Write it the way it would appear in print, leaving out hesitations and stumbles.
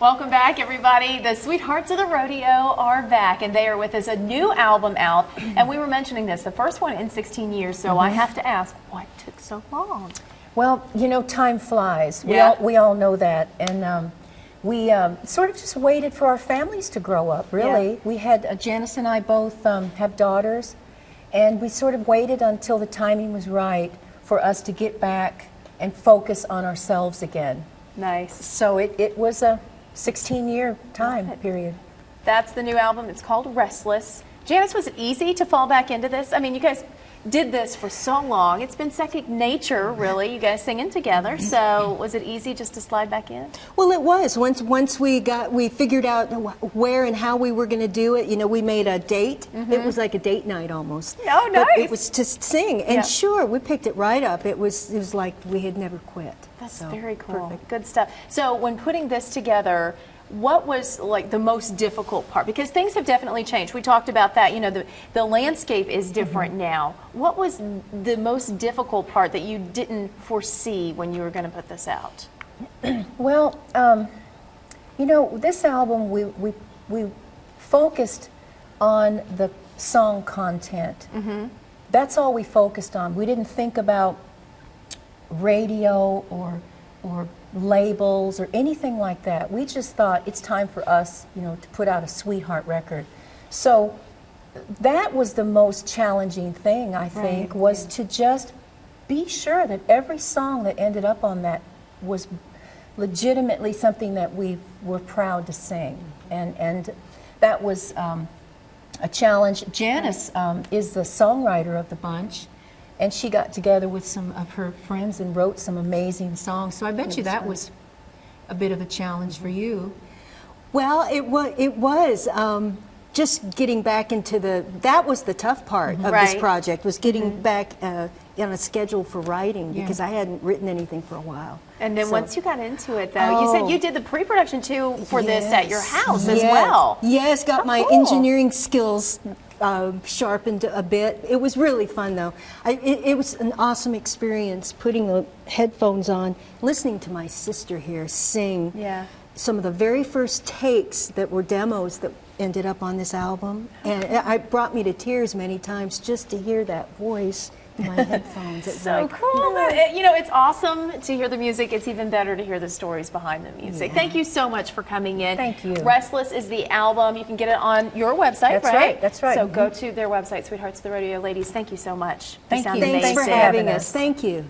Welcome back, everybody. The Sweethearts of the Rodeo are back, and they are with us. A new album out, and we were mentioning this, the first one in 16 years, so I have to ask, what took so long? Well, you know, time flies. Yeah. We all know that, and we sort of just waited for our families to grow up, really. Yeah. We had, Janis and I both have daughters, and we sort of waited until the timing was right for us to get back and focus on ourselves again. Nice. So it was a 16-year time period. That's the new album. It's called Restless. Janis, was it easy to fall back into this? I mean, you guys did this for so long. It's been second nature, really, you guys singing together. So was it easy just to slide back in? Well, it was. Once we figured out where and how we were going to do it, you know, we made a date. It was like a date night almost. Oh, nice. But it was to sing. And sure, we picked it right up. It was like we had never quit. That's so, very cool. perfect. Good stuff. So when putting this together, what was like the most difficult part? Because things have definitely changed. We talked about that. You know, the landscape is different now. What was the most difficult part that you didn't foresee when you were going to put this out? Well, you know, this album, we focused on the song content. That's all we focused on. We didn't think about radio or labels or anything like that. We just thought it's time for us, you know, to put out a sweetheart record. So that was the most challenging thing, I think, was to just be sure that every song that ended up on that was legitimately something that we were proud to sing. And that was a challenge. Janis is the songwriter of the bunch. And she got together with some of her friends and wrote some amazing songs. So I bet you that was a bit of a challenge for you. Well, it was just getting back into that was the tough part of this project, was getting back on a schedule for writing, because I hadn't written anything for a while. And then once you got into it, though, you said you did the pre-production too for this at your house as Yes. well. Yes, got my engineering skills sharpened a bit. It was really fun, though. It was an awesome experience putting the headphones on, listening to my sister here sing some of the very first takes that were demos that ended up on this album. And it brought me to tears many times just to hear that voice in my headphones. It's So cool. You know, it's awesome to hear the music. It's even better to hear the stories behind the music. Thank you so much for coming in. Thank you. Restless is the album. You can get it on your website, That's right. That's right. So go to their website, Sweethearts of the Rodeo. Ladies, thank you so much. Thank you. Thanks for having us. Thank you.